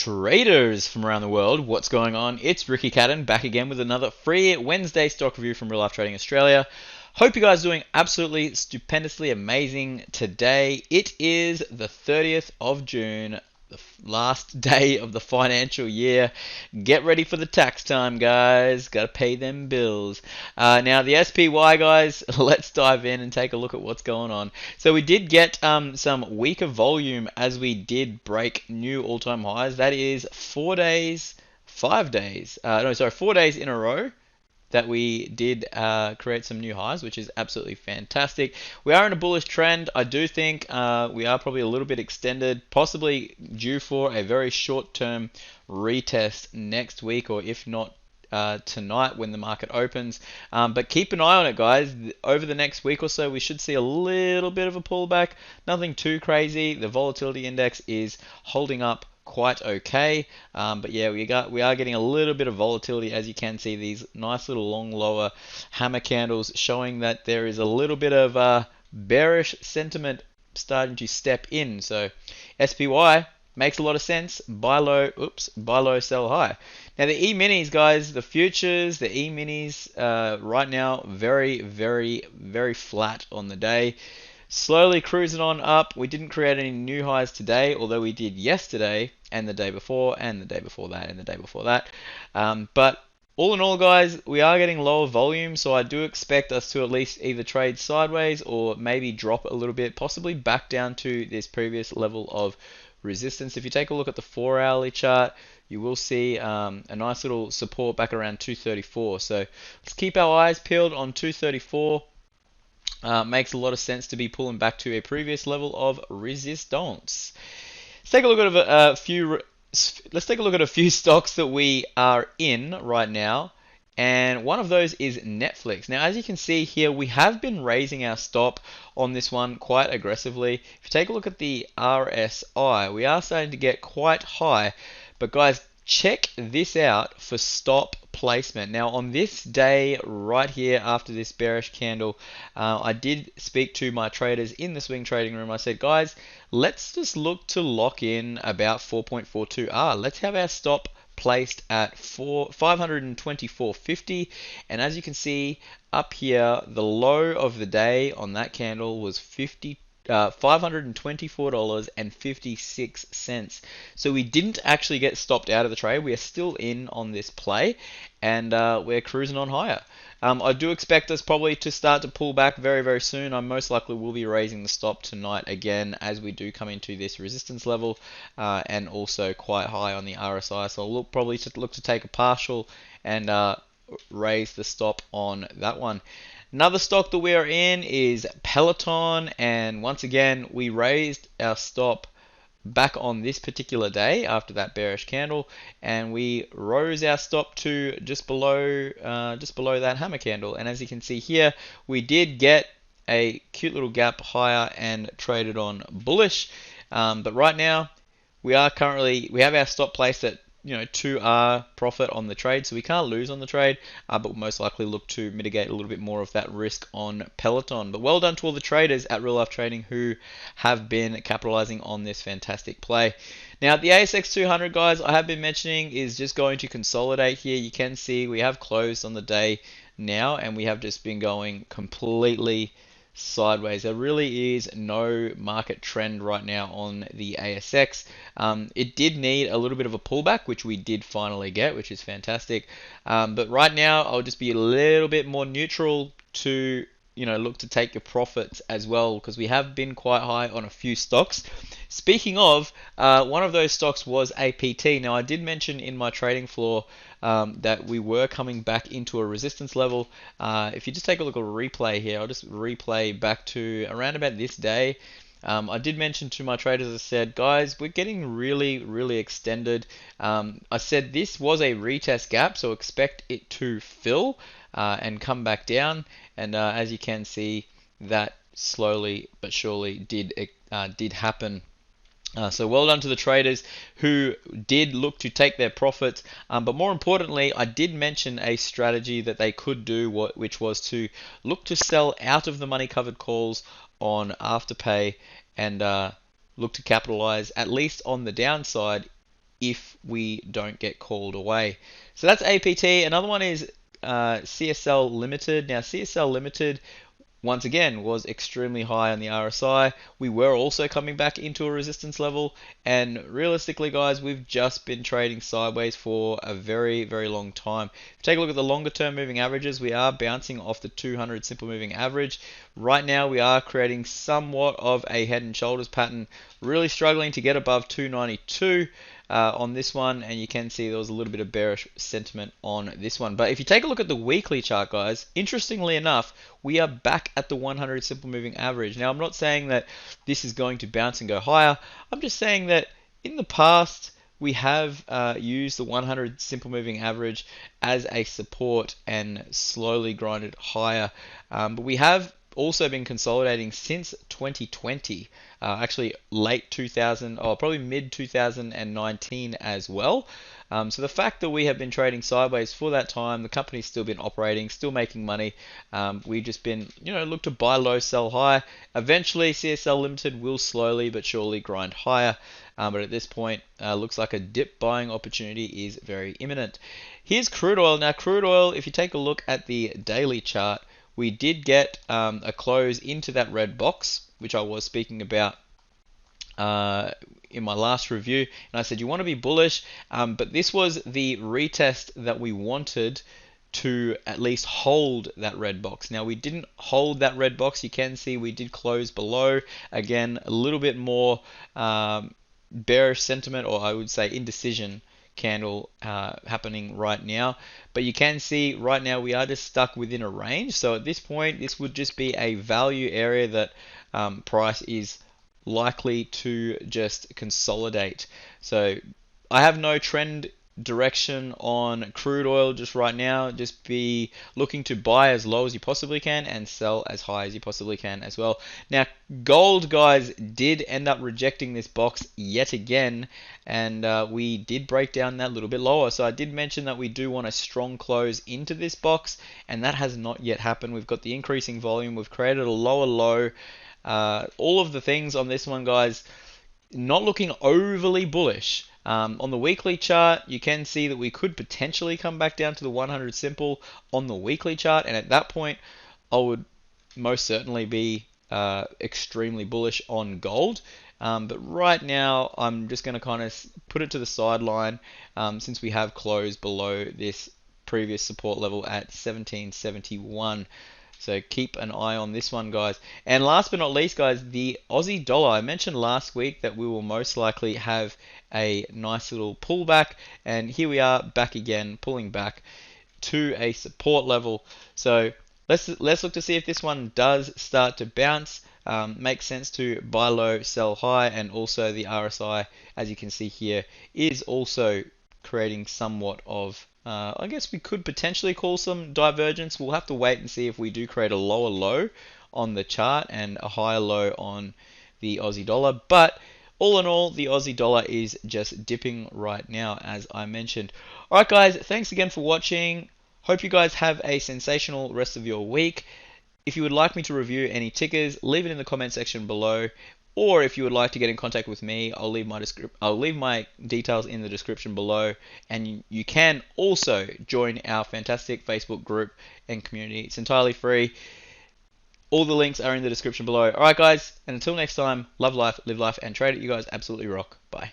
Traders from around the world, what's going on? It's Ricky Cadden back again with another free Wednesday stock review from Real Life Trading Australia. Hope you guys are doing absolutely stupendously amazing today. It is the 30th of June, the last day of the financial year. Get ready for the tax time, guys. Gotta pay them bills. Now, the SPY, guys, let's dive in and take a look at what's going on. So we did get some weaker volume as we did break new all-time highs. That is 4 days, 5 days, 4 days in a row that we did create some new highs, which is absolutely fantastic. We are in a bullish trend. I do think we are probably a little bit extended, possibly due for a very short-term retest next week, or if not tonight when the market opens. But keep an eye on it, guys. Over the next week or so, we should see a little bit of a pullback. Nothing too crazy. The volatility index is holding up quite okay, but yeah, we are getting a little bit of volatility. As you can see, these nice little long lower hammer candles showing that there is a little bit of bearish sentiment starting to step in. So SPY makes a lot of sense. Buy low, sell high. Now the E-minis, guys, the futures, the E-minis right now very, very, very flat on the day. Slowly cruising on up. We didn't create any new highs today, although we did yesterday and the day before and the day before that and the day before that. But all in all, guys, we are getting lower volume, so I do expect us to at least either trade sideways or maybe drop a little bit, possibly back down to this previous level of resistance. If you take a look at the 4-hourly chart, you will see a nice little support back around 234. So let's keep our eyes peeled on 234. Makes a lot of sense to be pulling back to a previous level of resistance. Let's take a look at a few stocks that we are in right now, and one of those is Netflix. Now, as you can see here, we have been raising our stop on this one quite aggressively. If you take a look at the RSI, we are starting to get quite high, but guys, check this out for stop placement. Now on this day right here after this bearish candle, I did speak to my traders in the swing trading room. I said, guys, let's just look to lock in about 4.42R. Let's have our stop placed at 524.50, and as you can see up here, the low of the day on that candle was $524.56. So we didn't actually get stopped out of the trade. We are still in on this play, and we're cruising on higher. I do expect us probably to start to pull back very, very soon. I most likely will be raising the stop tonight again as we do come into this resistance level, and also quite high on the RSI. So I'll probably look to take a partial and raise the stop on that one. Another stock that we are in is Peloton, and once again we raised our stop back on this particular day after that bearish candle, and we rose our stop to just below that hammer candle. And as you can see here, we did get a cute little gap higher and traded on bullish. But right now we have our stop placed at 2R profit on the trade, so we can't lose on the trade, but we'll most likely look to mitigate a little bit more of that risk on Peloton. But well done to all the traders at Real Life Trading who have been capitalizing on this fantastic play. Now the ASX 200, guys, I have been mentioning is just going to consolidate here. You can see we have closed on the day now, and we have just been going completely sideways. There really is no market trend right now on the ASX. It did need a little bit of a pullback, which we did finally get, which is fantastic. But right now, I'll just be a little bit more neutral to look to take your profits as well, because we have been quite high on a few stocks. Speaking of, one of those stocks was APT. Now I did mention in my trading floor that we were coming back into a resistance level. If you just take a look at a replay here, I'll just replay back to around about this day. I did mention to my traders, I said, guys, we're getting really, really extended. I said this was a retest gap, so expect it to fill and come back down. And as you can see, that slowly but surely did happen. So well done to the traders who did look to take their profits, but more importantly, I did mention a strategy that they could do, which was to look to sell out of the money covered calls on Afterpay and look to capitalize at least on the downside if we don't get called away. So that's APT. Another one is CSL Limited. Now CSL Limited once again was extremely high on the RSI. We were also coming back into a resistance level, and realistically guys, we've just been trading sideways for a very, very long time. If you take a look at the longer term moving averages, we are bouncing off the 200 simple moving average. Right now we are creating somewhat of a head and shoulders pattern, really struggling to get above 292 on this one, and you can see there was a little bit of bearish sentiment on this one. But if you take a look at the weekly chart guys, interestingly enough, we are back at the 100 simple moving average. Now I'm not saying that this is going to bounce and go higher, I'm just saying that in the past we have used the 100 simple moving average as a support and slowly grinded higher, but we have also been consolidating since 2020, actually late 2000 or probably mid 2019 as well. So the fact that we have been trading sideways for that time, the company's still been operating, still making money. We've just been, look to buy low, sell high. Eventually, CSL Limited will slowly but surely grind higher. But at this point, looks like a dip buying opportunity is very imminent. Here's crude oil. Now, crude oil, if you take a look at the daily chart, we did get a close into that red box, which I was speaking about in my last review, and I said you want to be bullish, but this was the retest that we wanted to at least hold that red box. Now we didn't hold that red box. You can see we did close below. Again, a little bit more bearish sentiment, or I would say indecision candle happening right now, but you can see right now we are just stuck within a range. So at this point, this would just be a value area that price is likely to just consolidate. So I have no trend direction on crude oil just right now. Just be looking to buy as low as you possibly can and sell as high as you possibly can as well. Now gold guys did end up rejecting this box yet again, and we did break down that little bit lower. So I did mention that we do want a strong close into this box, and that has not yet happened. We've got the increasing volume, we've created a lower low, all of the things on this one guys not looking overly bullish. On the weekly chart, you can see that we could potentially come back down to the 100 simple on the weekly chart, and at that point, I would most certainly be extremely bullish on gold. But right now, I'm just going to kind of put it to the sideline since we have closed below this previous support level at 1771. So keep an eye on this one, guys. And last but not least, guys, the Aussie dollar. I mentioned last week that we will most likely have a nice little pullback, and here we are back again, pulling back to a support level. So let's look to see if this one does start to bounce. Makes sense to buy low, sell high, and also the RSI, as you can see here, is also creating somewhat of I guess we could potentially call some divergence. We'll have to wait and see if we do create a lower low on the chart and a higher low on the Aussie dollar. But all in all, the Aussie dollar is just dipping right now, as I mentioned. Alright guys, thanks again for watching. Hope you guys have a sensational rest of your week. If you would like me to review any tickers, leave it in the comment section below. Or if you would like to get in contact with me, I'll leave my details in the description below, and you can also join our fantastic Facebook group and community. It's entirely free. All the links are in the description below. Alright guys, and until next time, love life, live life, and trade it. You guys absolutely rock. Bye.